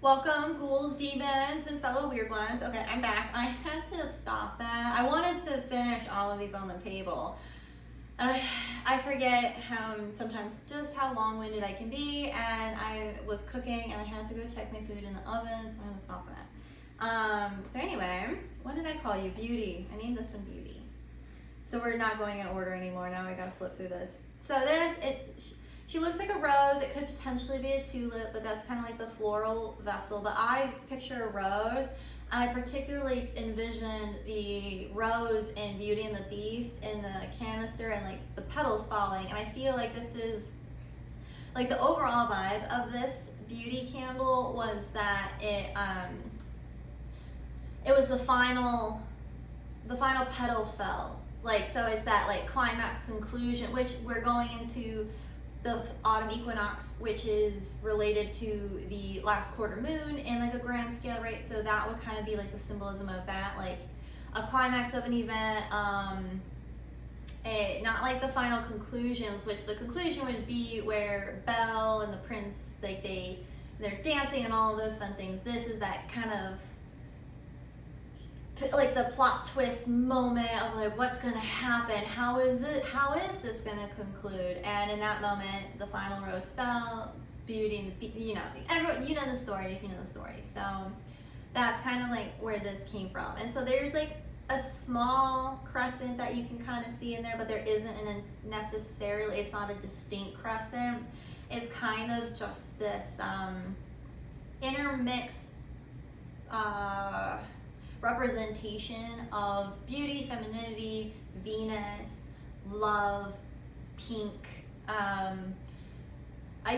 Welcome, ghouls, demons, and fellow weird ones. Okay, I'm back. I had to stop that. I wanted to finish all of these on the table. And I forget sometimes just how long-winded I can be, and I was cooking and I had to go check my food in the oven, so I had to stop that. So anyway, what did I call you? Beauty. I named this one Beauty. So we're not going in order anymore. Now I gotta flip through this. So she looks like a rose. It could potentially be a tulip, but that's kind of like the floral vessel. But I picture a rose, and I particularly envisioned the rose in Beauty and the Beast in the canister and like the petals falling. And I feel like this is like the overall vibe of this Beauty candle was that it was the final petal fell. Like, so it's that like climax conclusion, which we're going into the autumn equinox, which is related to the last quarter moon in like a grand scale, right? So that would kind of be like the symbolism of that, like a climax of an event, not like the final conclusions, which the conclusion would be where Belle and the prince, like they're dancing and all of those fun things. This is that kind of like the plot twist moment of like what's gonna happen, how is this gonna conclude? And in that moment, the final rose fell, Beauty and the everyone, you know the story if you know the story. So that's kind of like where this came from. And so there's like a small crescent that you can kind of see in there, but there isn't necessarily, it's not a distinct crescent. It's kind of just this intermixed representation of beauty, femininity, Venus, love, pink.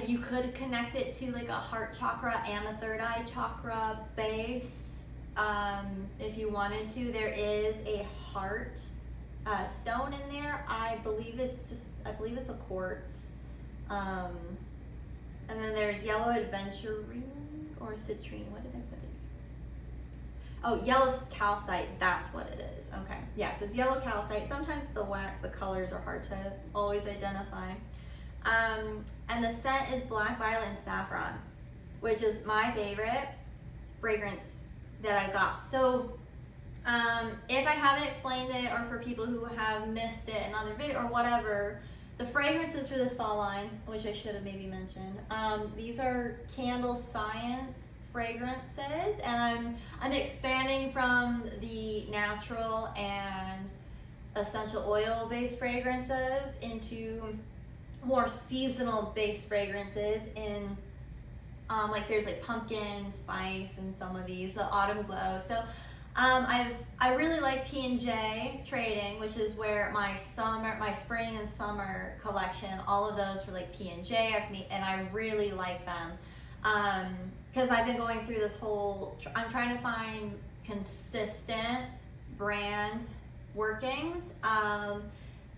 You could connect it to like a heart chakra and a third eye chakra base if you wanted to. There is a heart stone in there. I believe it's a quartz. And then there's yellow aventurine or citrine. What did I put in? Oh, yellow calcite, that's what it is. Okay, yeah, so it's yellow calcite. Sometimes the wax, the colors are hard to always identify. And the scent is black, violet, and saffron, which is my favorite fragrance that I got. So if I haven't explained it, or for people who have missed it in other video or whatever, the fragrances for this fall line, which I should have maybe mentioned, these are Candle Science fragrances, and I'm expanding from the natural and essential oil based fragrances into more seasonal based fragrances in like there's like pumpkin spice and some of these, the autumn glow. So I really like P&J trading, which is where my spring and summer collection, all of those for like P&J and I really like them. Because I've been going through this I'm trying to find consistent brand workings.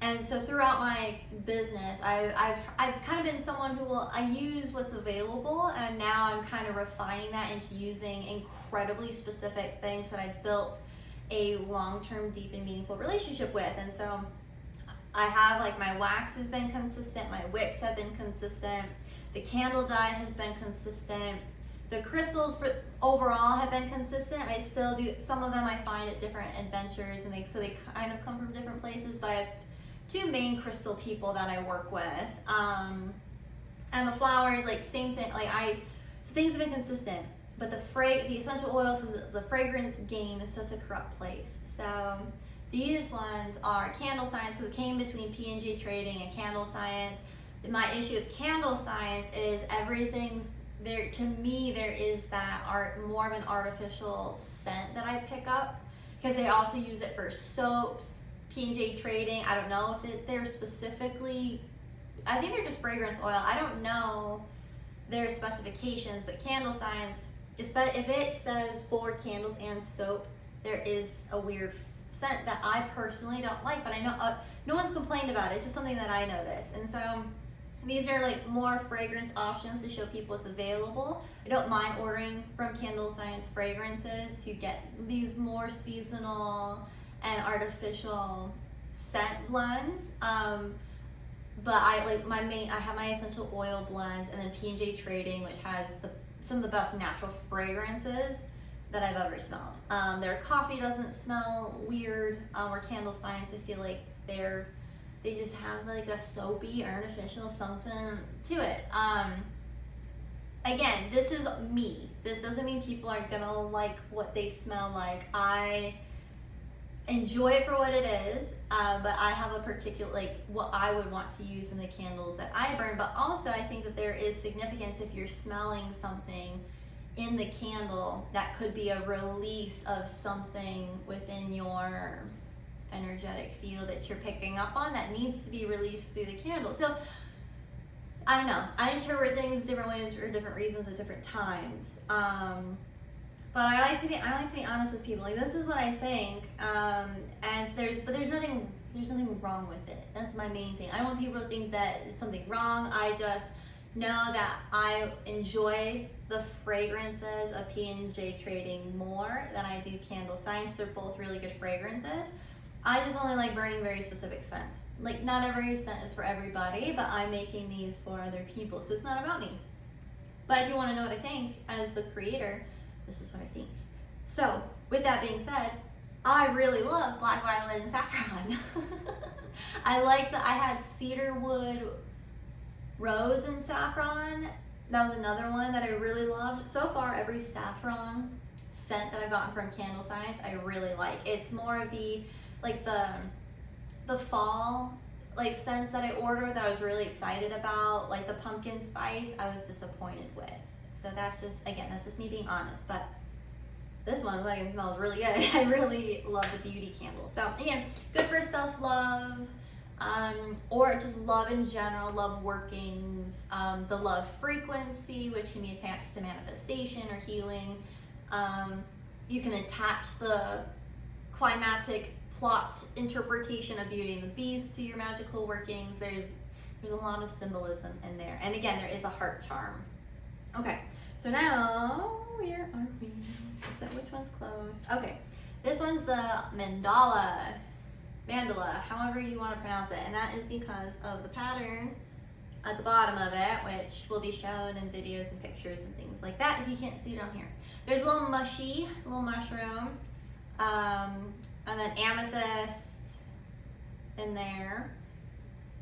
And so throughout my business, I've kind of been someone I use what's available, and now I'm kind of refining that into using incredibly specific things that I've built a long-term, deep and meaningful relationship with. And so I have like my wax has been consistent, my wicks have been consistent, the candle dye has been consistent. The crystals overall have been consistent. I still do some of them. I find at different adventures, and they kind of come from different places. But I have two main crystal people that I work with, and the flowers, like same thing. So things have been consistent. But the essential oils, because the fragrance game is such a corrupt place. So these ones are Candle Science, because it came between P&J Trading and Candle Science. My issue with Candle Science is everything's there. To me, there is that more of an artificial scent that I pick up, because they also use it for soaps. P&J Trading, I don't know if they're specifically, I think they're just fragrance oil. I don't know their specifications, but Candle Science, if it says for candles and soap, there is a weird scent that I personally don't like, but I know no one's complained about it. It's just something that I notice. And so these are like more fragrance options to show people what's available. I don't mind ordering from Candle Science fragrances to get these more seasonal and artificial scent blends. But I have my essential oil blends, and then P&J Trading, which has some of the best natural fragrances that I've ever smelled. Their coffee doesn't smell weird, or candle science, I feel like they just have like a soapy, artificial something to it. Again, this is me. This doesn't mean people are gonna like what they smell like. I enjoy it for what it is, but I have a particular, like, what I would want to use in the candles that I burn. But also I think that there is significance if you're smelling something in the candle that could be a release of something within your energetic field that you're picking up on that needs to be released through the candle. So I don't know, I interpret things different ways for different reasons at different times. But I like to be honest with people. Like, this is what I think, and there's nothing wrong with it. That's my main thing. I don't want people to think that it's something wrong. I just know that I enjoy the fragrances of P&J Trading more than I do Candle Science. They're both really good fragrances. I just only like burning very specific scents. Like, not every scent is for everybody, but I'm making these for other people, so it's not about me. But if you want to know what I think as the creator, this is what I think. So with that being said, I really love black violet and saffron. I had cedarwood, rose, and saffron. That was another one that I really loved. So far, every saffron scent that I've gotten from Candle Science, I really like. It's more of the fall like scents that I ordered that I was really excited about, like the pumpkin spice, I was disappointed with. So that's just me being honest. But this one fucking smells really good. I really love the beauty candle. So again, good for self-love, or just love in general, love workings, the love frequency, which can be attached to manifestation or healing. You can attach the climatic plot interpretation of Beauty and the Beast to your magical workings. There's a lot of symbolism in there. And again, there is a heart charm. Okay, so now, where are we? So which one's close? Okay, this one's the mandala, however you want to pronounce it. And that is because of the pattern at the bottom of it, which will be shown in videos and pictures and things like that if you can't see it on here. There's a little mushroom, and then amethyst in there.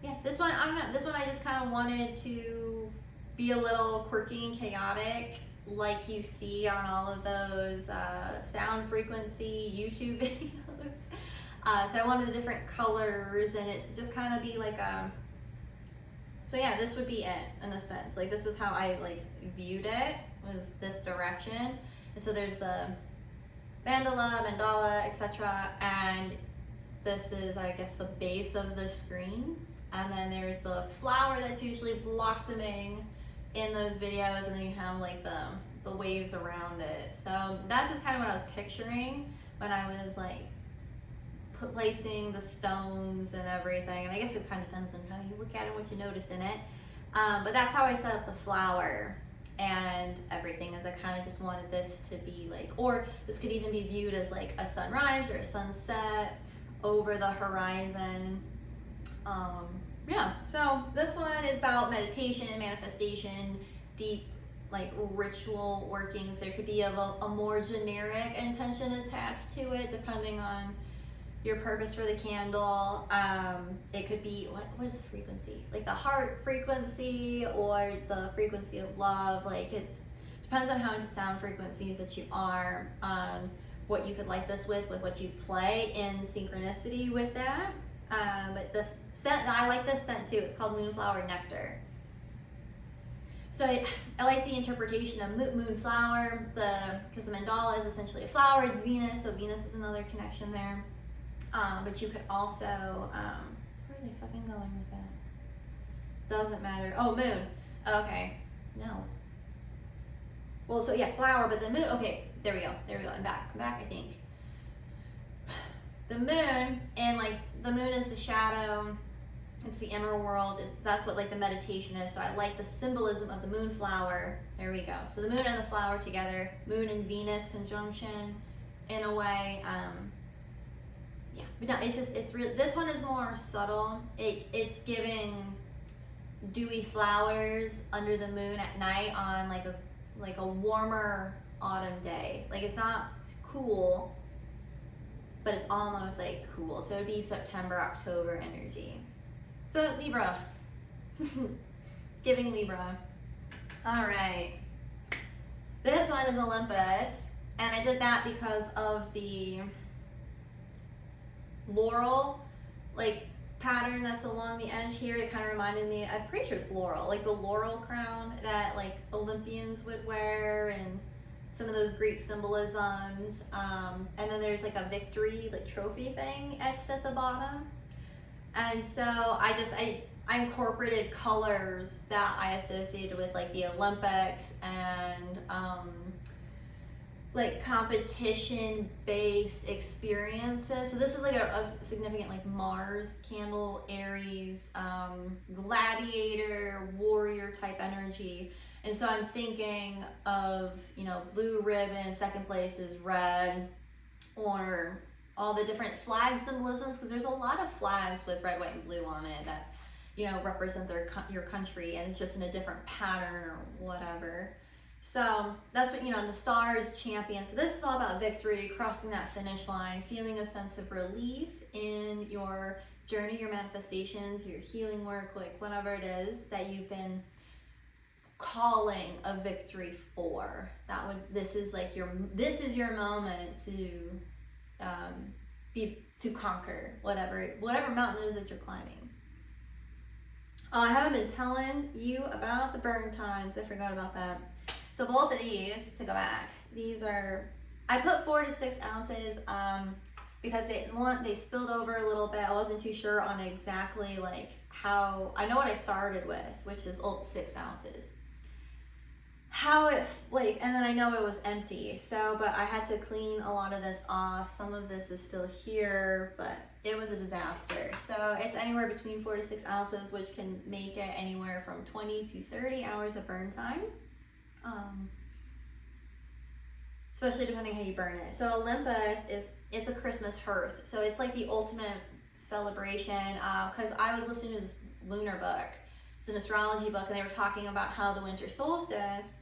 Yeah, this one, I don't know, this one I just kind of wanted to be a little quirky and chaotic, like you see on all of those sound frequency YouTube videos. So I wanted the different colors, and it's just kind of be like a, so yeah, this would be it in a sense. Like, this is how I like viewed it, was this direction. And so there's the mandala, etc. And this is, I guess, the base of the screen. And then there's the flower that's usually blossoming in those videos, and then you have like the waves around it. So that's just kind of what I was picturing when I was like placing the stones and everything. And I guess it kind of depends on how you look at it, what you notice in it. But that's how I set up the flower and everything, as I kind of just wanted this to be like, or this could even be viewed as like a sunrise or a sunset over the horizon. Yeah, so this one is about meditation, manifestation, deep like ritual workings. There could be a more generic intention attached to it depending on your purpose for the candle. It could be, what is the frequency? Like the heart frequency or the frequency of love. Like, it depends on how into sound frequencies that you are, on what you could light this with what you play in synchronicity with that. But the scent, I like this scent too. It's called Moonflower Nectar. So I like the interpretation of moonflower, because the mandala is essentially a flower. It's Venus, so Venus is another connection there. But you could also, where is I fucking going with that? Doesn't matter. Oh, moon. Okay. No. Well, so yeah, flower, but the moon. Okay, there we go. I'm back, I think. The moon, and like the moon is the shadow. It's the inner world. That's what like the meditation is. So I like the symbolism of the moonflower. There we go. So the moon and the flower together. Moon and Venus conjunction, in a way. Yeah, but no, it's real. This one is more subtle. It's giving dewy flowers under the moon at night on like like a warmer autumn day. Like it's not cool, but it's almost like cool. So it'd be September, October energy. So Libra. It's giving Libra. All right. This one is Olympus, and I did that because of the laurel like pattern that's along the edge here. It kind of reminded me, I'm pretty sure it's laurel, like the laurel crown that like Olympians would wear, and some of those Greek symbolisms. And then there's like a victory like trophy thing etched at the bottom. And so I incorporated colors that I associated with like the Olympics and like competition based experiences. So this is like a significant like Mars candle, Aries, gladiator, warrior type energy. And so I'm thinking of, you know, blue ribbon, second place is red, or all the different flag symbolisms, because there's a lot of flags with red, white, and blue on it that, you know, represent your country, and it's just in a different pattern or whatever. So that's what, you know, and the stars champion. So this is all about victory, crossing that finish line, feeling a sense of relief in your journey, your manifestations, your healing work, like whatever it is that you've been calling a victory for. This is your moment to conquer whatever mountain it is that you're climbing. Oh, I haven't been telling you about the burn times. I forgot about that. So both of these, to go back, I put 4 to 6 ounces because they spilled over a little bit. I wasn't too sure on exactly like how. I know what I started with, which is 6 ounces. How it and then I know it was empty. So, but I had to clean a lot of this off. Some of this is still here, but it was a disaster. So it's anywhere between 4 to 6 ounces, which can make it anywhere from 20 to 30 hours of burn time. Especially depending how you burn it. So Olympus it's a Christmas hearth. So it's like the ultimate celebration. Because I was listening to this lunar book. It's an astrology book, and they were talking about how the winter solstice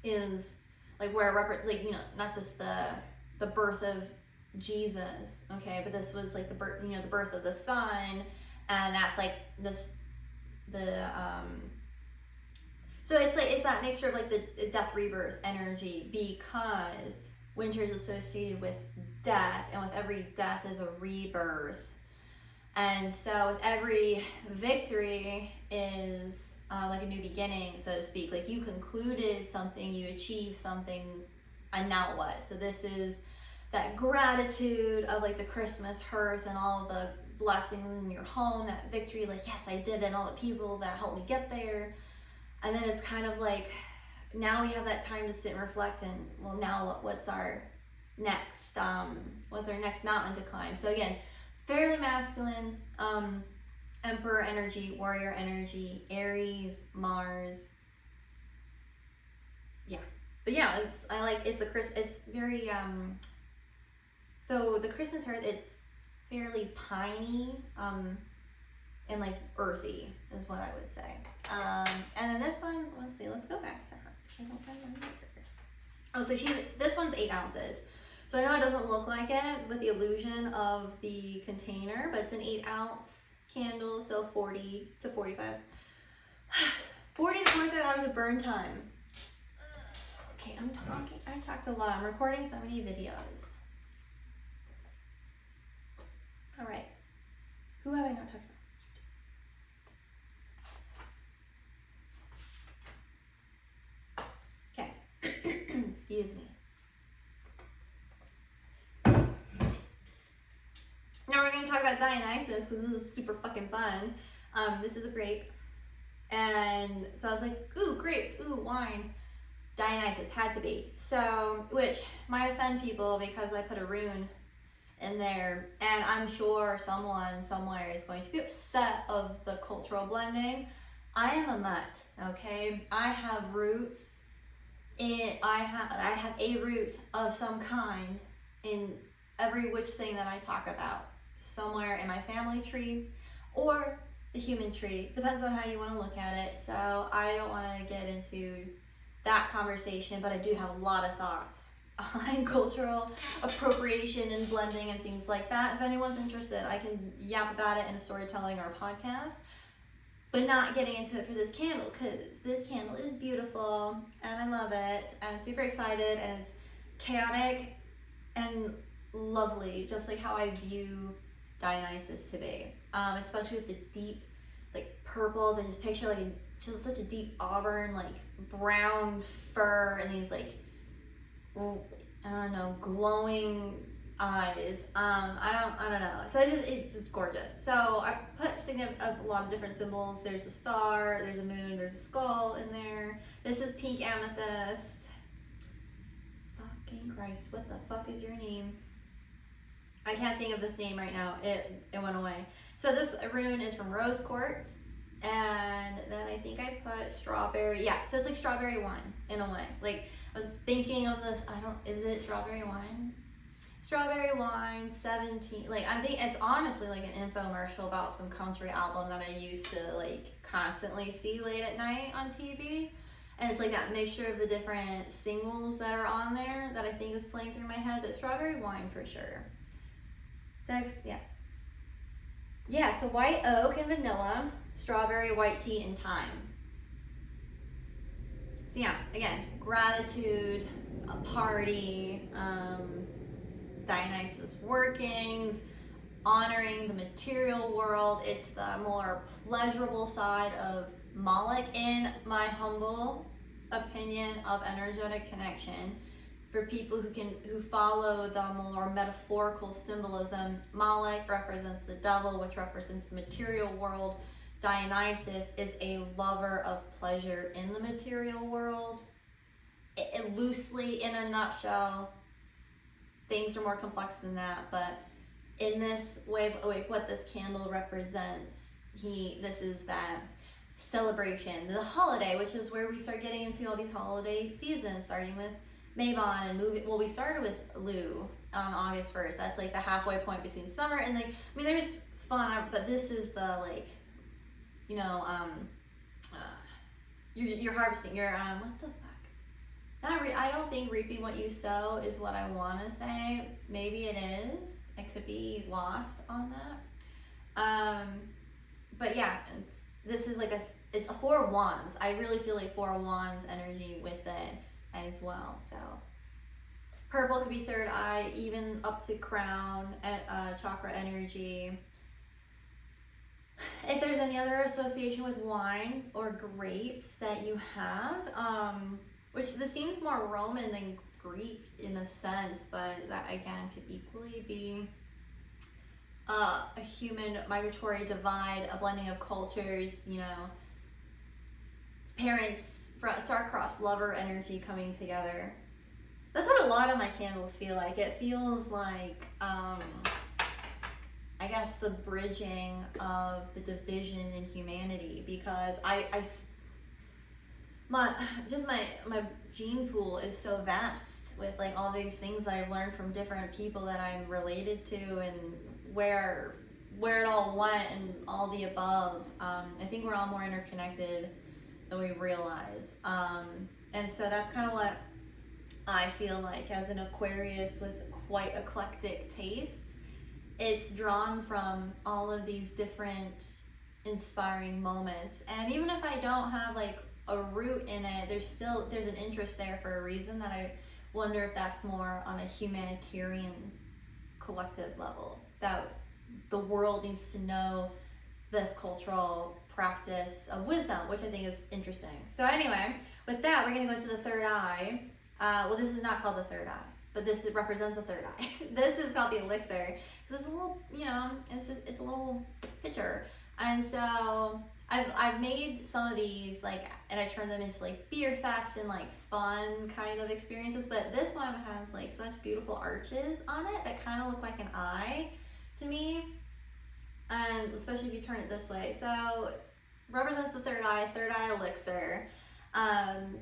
is like where not just the birth of Jesus, okay, but this was like the birth of the sun, and that's like so it's that mixture of like the death rebirth energy, because winter is associated with death, and with every death is a rebirth. And so with every victory is like a new beginning, so to speak. Like you concluded something, you achieved something, and now what? So this is that gratitude of like the Christmas hearth and all the blessings in your home, that victory, like yes, I did it, and all the people that helped me get there. And then it's kind of like, now we have that time to sit and reflect, and well, now what's our next mountain to climb? So again, fairly masculine, Emperor energy, warrior energy, Aries, Mars. Yeah, but yeah, it's very so the Christmas hearth, it's fairly piney, and like earthy is what I would say. And then this one, let's go back to her. Oh, so this one's 8 ounces. So I know it doesn't look like it with the illusion of the container, but it's an 8 ounce candle, so 40 to 45. 40 to 45 hours of burn time. Okay, I talked a lot. I'm recording so many videos. All right. Who have I not talked about? Okay. Excuse me. Now we're going to talk about Dionysus, because this is super fucking fun. This is a grape. And so I was like, ooh, grapes, ooh, wine. Dionysus, had to be. So, which might offend people because I put a rune in there. And I'm sure someone somewhere is going to be upset of the cultural blending. I am a mutt, okay? I have roots. I have a root of some kind in every which thing that I talk about. Somewhere in my family tree or the human tree. Depends on how you want to look at it. So I don't want to get into that conversation, but I do have a lot of thoughts on cultural appropriation and blending and things like that. If anyone's interested, I can yap about it in a storytelling or a podcast, but not getting into it for this candle, because this candle is beautiful and I love it and I'm super excited, and it's chaotic and lovely, just like how I view Dionysus to be, especially with the deep like purples. I just picture like just such a deep auburn, like brown fur, and these like, I don't know, glowing eyes. I don't know. So it's just gorgeous. So I put a lot of different symbols. There's a star, there's a moon, there's a skull in there. This is pink amethyst. Fucking Christ, what the fuck is your name? I can't think of this name right now. It went away. So this rune is from rose quartz. And then I think I put strawberry. Yeah, so it's like strawberry wine in a way. Like I was thinking of this, is it strawberry wine? Strawberry wine, 17. Like I think it's honestly like an infomercial about some country album that I used to like constantly see late at night on TV. And it's like that mixture of the different singles that are on there that I think is playing through my head, but strawberry wine for sure. Yeah, so white oak and vanilla, strawberry, white tea, and thyme. So yeah, again, gratitude, a party, Dionysus workings, honoring the material world. It's the more pleasurable side of Moloch, in my humble opinion, of energetic connection. For people who follow the more metaphorical symbolism, Moloch represents the devil, which represents the material world. Dionysus is a lover of pleasure in the material world. It loosely, in a nutshell, things are more complex than that, but in this way, like what this candle represents, this is that celebration, the holiday, which is where we start getting into all these holiday seasons, starting with Mabon and moving. Well, we started with Lou on August 1st. That's like the halfway point between summer and like, I mean, there's fun, but this is the like, you know, you're harvesting. You're what the fuck? I don't think reaping what you sow is what I want to say. Maybe it is. I could be lost on that. But yeah, this is like it's a Four of Wands. I really feel like Four of Wands energy with this as well. So purple could be third eye, even up to crown, chakra energy. If there's any other association with wine or grapes that you have, which this seems more Roman than Greek in a sense, but that again could equally be a human migratory divide, a blending of cultures, you know, parents, star-crossed lover energy coming together. That's what a lot of my candles feel like. It feels like, I guess, the bridging of the division in humanity, because my gene pool is so vast with like all these things that I've learned from different people that I'm related to, and where it all went and all the above. I think we're all more interconnected than we realize. And so that's kind of what I feel like as an Aquarius with quite eclectic tastes. It's drawn from all of these different inspiring moments. And even if I don't have like a root in it, there's an interest there for a reason, that I wonder if that's more on a humanitarian collective level, that the world needs to know this cultural practice of wisdom, which I think is interesting. So anyway, with that, we're gonna go into the third eye. Well, this is not called the third eye, but this represents a third eye. This is called the elixir, because it's a little, you know, it's a little picture. And so I've made some of these, like, and I turned them into like beer fest and like fun kind of experiences, but this one has like such beautiful arches on it that kind of look like an eye to me, and especially if you turn it this way. So represents the third eye elixir,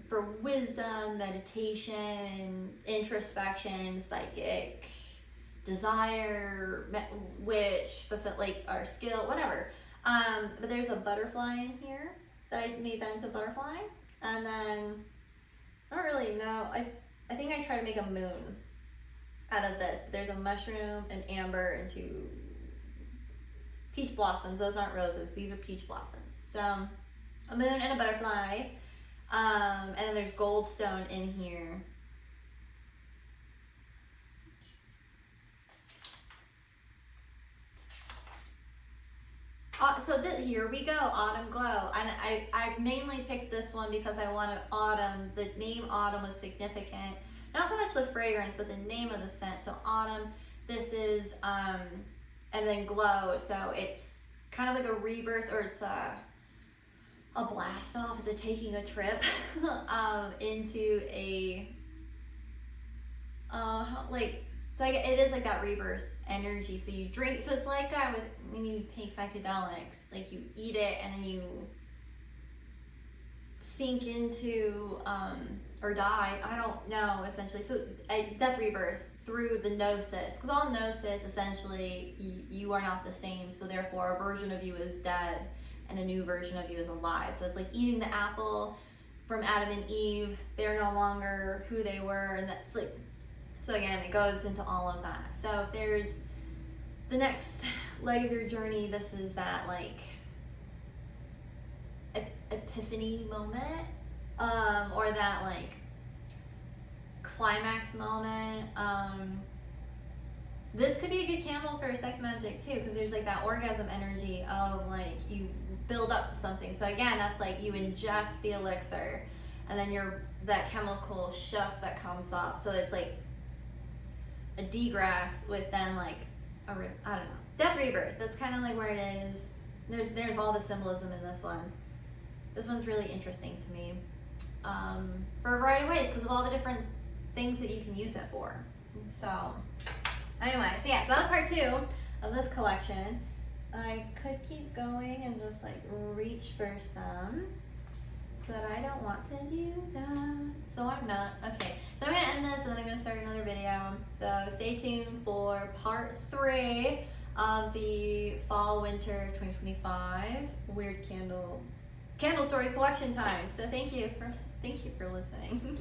for wisdom, meditation, introspection, psychic, desire, wish, fulfill, like, or skill, whatever. But there's a butterfly in here that I made that into a butterfly, and then actually, no, I think I tried to make a moon out of this, but there's a mushroom, an amber, and 2 peach blossoms. Those aren't roses, these are peach blossoms. So a moon and a butterfly, and then there's goldstone in here. So here we go, Autumn Glow. And I mainly picked this one because I wanted autumn. The name autumn was significant. Not so much the fragrance, but the name of the scent. So autumn, this is, and then glow. So it's kind of like a rebirth, or it's a blast off. Is it taking a trip into a, it is like that rebirth energy. So you drink, so it's like with when you take psychedelics, like you eat it and then you sink into or die, I don't know, essentially. So death, rebirth through the gnosis, because all gnosis, essentially, you are not the same, so therefore a version of you is dead and a new version of you is alive. So it's like eating the apple from Adam and Eve. They're no longer who they were, and that's like, so again, it goes into all of that. So if there's the next leg of your journey, this is that like epiphany moment, or that like climax moment. This could be a good candle for sex magic too, because there's like that orgasm energy of like you build up to something. So again, that's like you ingest the elixir, and then that chemical shift that comes up. So it's like a degrass with then like I don't know, death, rebirth. That's kind of like where it is. There's all the symbolism in this one. This one's really interesting to me, for a variety of ways, because of all the different things that you can use it for. So anyway, so yeah, so that was part 2 of this collection. I could keep going and just like reach for some, but I don't want to do that, so I'm not. Okay, so I'm gonna end this and then I'm gonna start another video. So stay tuned for part 3 of the fall winter 2025 Wyrd candle story collection time. So thank you for listening.